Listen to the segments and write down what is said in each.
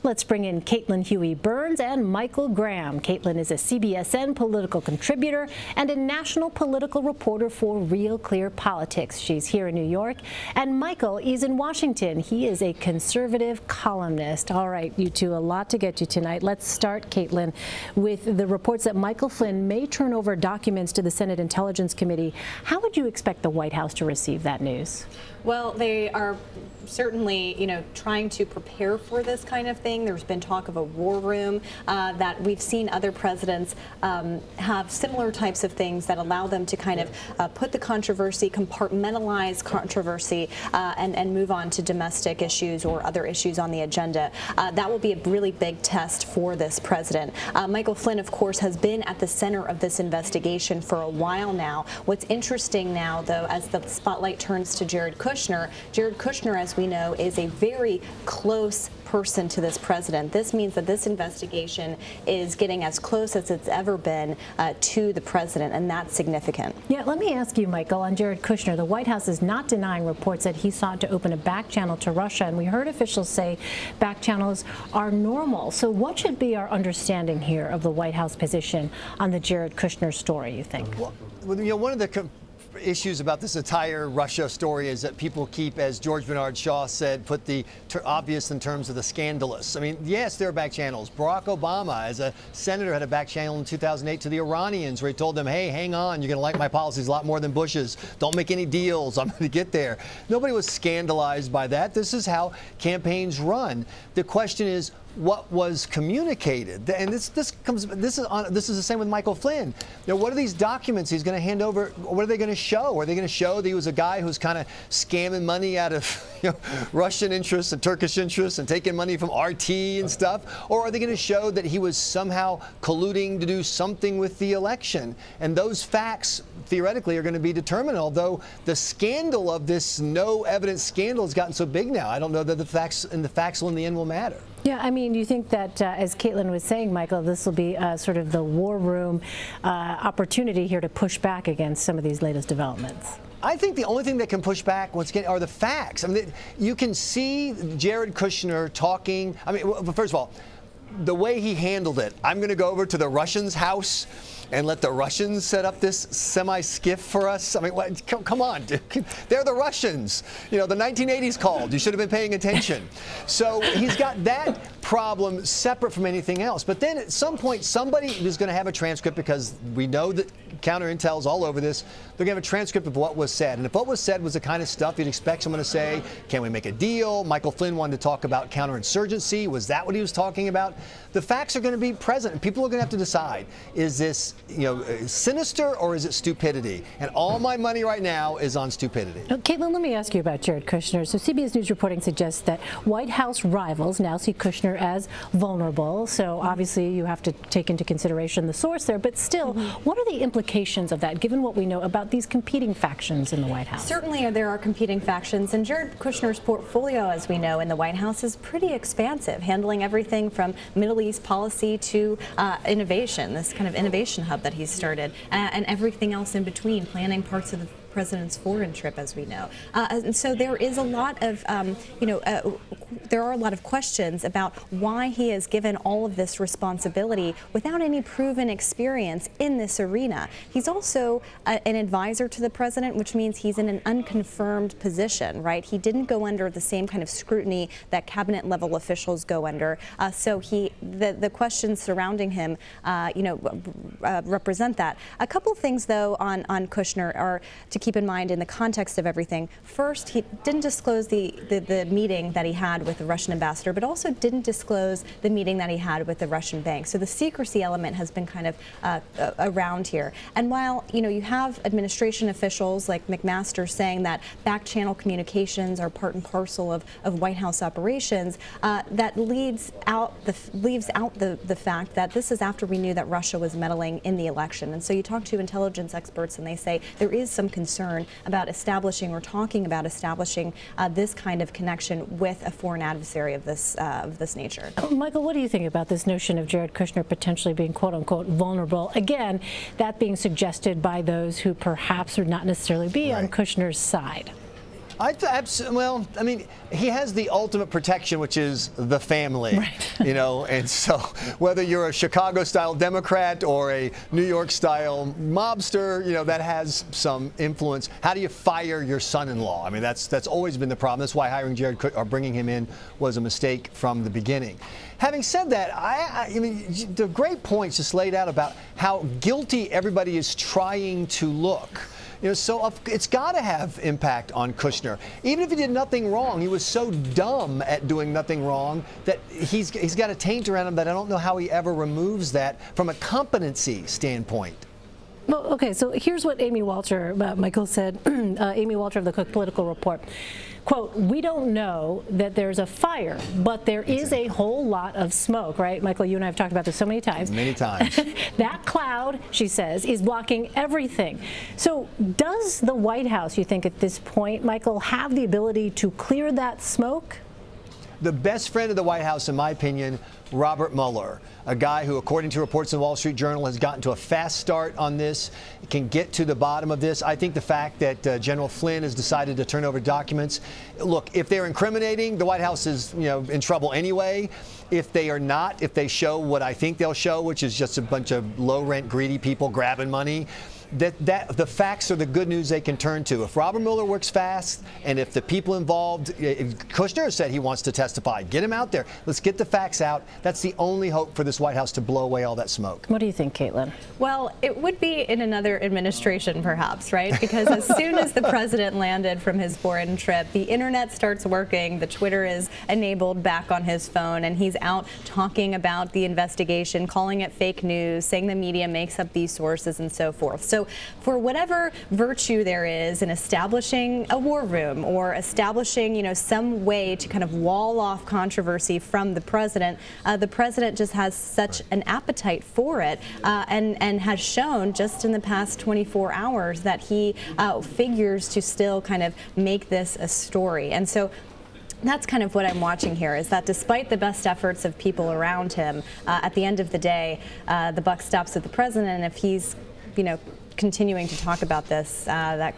Let's bring in Caitlin Huey-Burns and Michael Graham. Caitlin is a CBSN political contributor and a national political reporter for RealClearPolitics. She's here in New York. And Michael is in Washington. He is a conservative columnist. All right, you two, a lot to get to tonight. Let's start, Caitlin, with the reports that Michael Flynn may turn over documents to the Senate Intelligence Committee. How would you expect the White House to receive that news? Well, they are certainly, trying to prepare for this kind of thing. There's been talk of a war room that we've seen other presidents have similar types of things that allow them to kind of put the controversy, compartmentalize controversy, and move on to domestic issues or other issues on the agenda. That will be a really big test for this president. Michael Flynn, of course, has been at the center of this investigation for a while now. What's interesting now, though, as the spotlight turns to Jared Kushner, as we know, is a very close person to this president. This means that this investigation is getting as close as it's ever been to the president, and that's significant. Yeah, let me ask you, Michael, on Jared Kushner. The White House is not denying reports that he sought to open a back channel to Russia, and we heard officials say back channels are normal. So what should be our understanding here of the White House position on the Jared Kushner story, you think? Well, one of the issues about this entire Russia story is that people keep, as George Bernard Shaw said, put the obvious in terms of the scandalous. I mean, yes, there are back channels. Barack Obama, as a senator, had a back channel in 2008 to the Iranians where he told them, hey, hang on, you're going to like my policies a lot more than Bush's. Don't make any deals. I'm going to get there. Nobody was scandalized by that. This is how campaigns run. The question is, what was communicated? And this is the same with Michael Flynn. What are these documents he's going to hand over? What are they going to show? Are they going to show that he was a guy who's kind of scamming money out of Russian interests and Turkish interests and taking money from RT and stuff? Or are they going to show that he was somehow colluding to do something with the election? And those facts theoretically are going to be determined, although the scandal of this no evidence scandal has gotten so big now. I don't know that the facts will in the end will matter. Yeah, I mean, you think that, as Caitlin was saying, Michael, this will be sort of the war room opportunity here to push back against some of these latest developments? I think the only thing that can push back once again are the facts. I mean, you can see Jared Kushner talking. I mean, first of all, the way he handled it, I'm going to go over to the Russians' house and let the Russians set up this semi-skiff for us? I mean, come on, dude. They're the Russians. The 1980s called. You should have been paying attention. So he's got that problem separate from anything else. But then at some point, somebody is going to have a transcript, because we know that counter intel is all over this. They're going to have a transcript of what was said. And if what was said was the kind of stuff you'd expect someone to say, can we make a deal? Michael Flynn wanted to talk about counterinsurgency. Was that what he was talking about? The facts are going to be present, and people are going to have to decide, is this sinister or is it stupidity? And all my money right now is on stupidity. Caitlin, let me ask you about Jared Kushner. So CBS News reporting suggests that White House rivals now see Kushner as vulnerable. So obviously you have to take into consideration the source there. But still, what are the implications of that, given what we know about these competing factions in the White House? Certainly there are competing factions. And Jared Kushner's portfolio, as we know, in the White House is pretty expansive, handling everything from Middle East policy to innovation, this kind of innovation hub that he's started, and everything else in between, planning parts of the president's foreign trip, as we know. And so there is a lot of, there are a lot of questions about why he has given all of this responsibility without any proven experience in this arena. He's also an advisor to the president, which means he's in an unconfirmed position, right? He didn't go under the same kind of scrutiny that cabinet level officials go under. So the questions surrounding him, represent that. A couple things, though, on Kushner are to keep in mind in the context of everything. First, he didn't disclose the meeting that he had with the Russian ambassador, but also didn't disclose the meeting that he had with the Russian bank. So the secrecy element has been kind of around here. And while you have administration officials like McMaster saying that back channel communications are part and parcel of White House operations, that leaves out the fact that this is after we knew that Russia was meddling in the election. And so you talk to intelligence experts and they say there is some concern about establishing or talking about establishing this kind of connection with a foreign adversary of this nature. Michael, what do you think about this notion of Jared Kushner potentially being quote-unquote vulnerable? Again, that being suggested by those who perhaps would not necessarily be on Kushner's side. Well, I mean, he has the ultimate protection, which is the family, right. You know, and so whether you're a Chicago-style Democrat or a New York-style mobster, you know, that has some influence. How do you fire your son-in-law? I mean, that's always been the problem. That's why hiring Jared Kushner or bringing him in was a mistake from the beginning. Having said that, I mean, the great points just laid out about how guilty everybody is trying to look. You know, so it's got to have impact on Kushner. Even if he did nothing wrong, he was so dumb at doing nothing wrong that he's got a taint around him that I don't know how he ever removes that from a competency standpoint. Well, okay, so here's what Amy Walter, Michael said, Amy Walter of the Cook Political Report. Quote, we don't know that there's a fire, but there is a whole lot of smoke, right? Michael, you and I have talked about this so many times. Many times. That cloud, she says, is blocking everything. So does the White House, you think at this point, Michael, have the ability to clear that smoke? The best friend of the White House, in my opinion, Robert Mueller, a guy who, according to reports in the Wall Street Journal, has gotten to a fast start on this, can get to the bottom of this. I think the fact that General Flynn has decided to turn over documents, look, if they're incriminating, the White House is, you know, in trouble anyway. If they are not, if they show what I think they'll show, which is just a bunch of low-rent, greedy people grabbing money, the facts are the good news they can turn to. If Robert Mueller works fast, and if the people involved, Kushner said he wants to testify, get him out there. Let's get the facts out. That's the only hope for this White House to blow away all that smoke. What do you think, Caitlin? Well, it would be in another administration, perhaps, right? Because as soon as the president landed from his foreign trip, the internet starts working, the Twitter is enabled back on his phone, and he's out talking about the investigation, calling it fake news, saying the media makes up these sources and so forth. So for whatever virtue there is in establishing a war room or establishing, you know, some way to kind of wall off controversy from the president just has such an appetite for it and has shown just in the past 24 hours that he figures to still kind of make this a story. And so that's kind of what I'm watching here, is that despite the best efforts of people around him, at the end of the day, the buck stops with the president, and if he's, you know, continuing to talk about this, that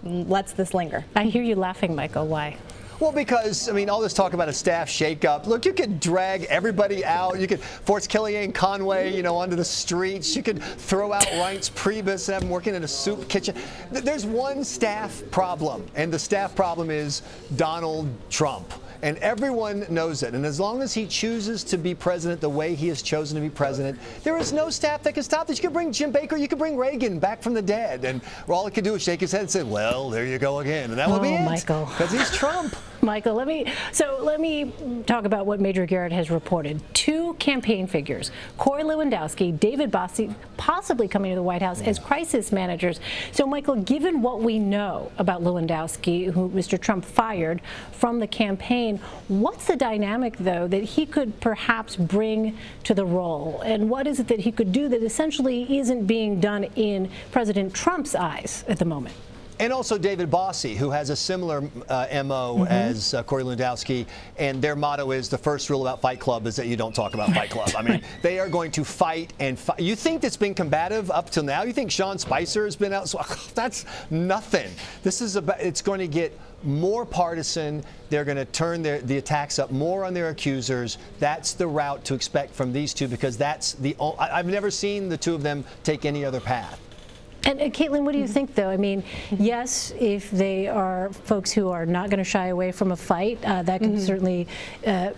lets this linger. I hear you laughing, Michael. Why? Well, because, I mean, all this talk about a staff shakeup. Look, you could drag everybody out. You could force Kellyanne Conway, you know, onto the streets. You could throw out Reince Priebus and have him working in a soup kitchen. There's one staff problem, and the staff problem is Donald Trump. And everyone knows it. And as long as he chooses to be president the way he has chosen to be president, there is no staff that can stop this. You could bring Jim Baker, you could bring Reagan back from the dead, and all he could do is shake his head and say, well, there you go again. And that will be it. Michael. Because he's Trump. Michael, let me talk about what Major Garrett has reported. Two campaign figures, Corey Lewandowski, David Bossie, possibly coming to the White House as crisis managers. So, Michael, given what we know about Lewandowski, who Mr. Trump fired from the campaign, what's the dynamic, though, that he could perhaps bring to the role? And what is it that he could do that essentially isn't being done in President Trump's eyes at the moment? And also David Bossie, who has a similar MO as Corey Lewandowski, and their motto is the first rule about Fight Club is that you don't talk about Fight Club. I mean, they are going to fight and fight. You think it's been combative up till now? You think Sean Spicer has been out? So, that's nothing. This is about, it's going to get more partisan. They're going to turn the attacks up more on their accusers. That's the route to expect from these two, because that's I've never seen the two of them take any other path. And Caitlin, what do you think, though? I mean, yes, if they are folks who are not going to shy away from a fight, that can certainly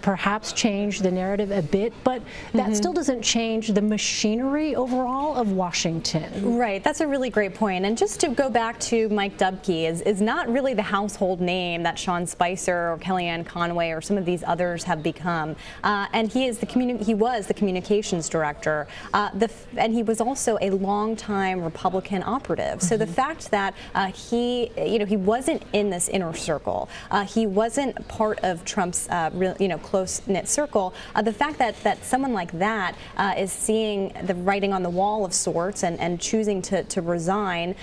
perhaps change the narrative a bit, but that still doesn't change the machinery overall of Washington. Right, that's a really great point. And just to go back to Mike Dubke, is not really the household name that Sean Spicer or Kellyanne Conway or some of these others have become. And he was the communications director, and he was also a longtime Republican operative. So the fact that he wasn't in this inner circle, he wasn't part of Trump's close-knit circle. The fact that someone like that is seeing the writing on the wall of sorts and choosing to resign,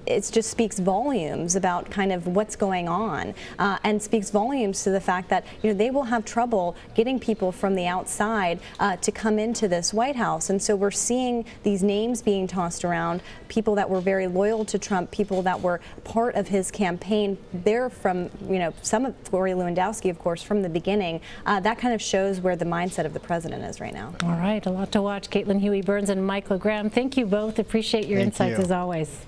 it just speaks volumes about kind of what's going on, and speaks volumes to the fact that they will have trouble getting people from the outside to come into this White House. And so we're seeing these names being tossed around, people that were very loyal to Trump, people that were part of his campaign. They're from, some of Lori Lewandowski, of course, from the beginning. That kind of shows where the mindset of the president is right now. All right, a lot to watch. Caitlin Huey-Burns and Michael Graham, thank you both. Appreciate your insights as always.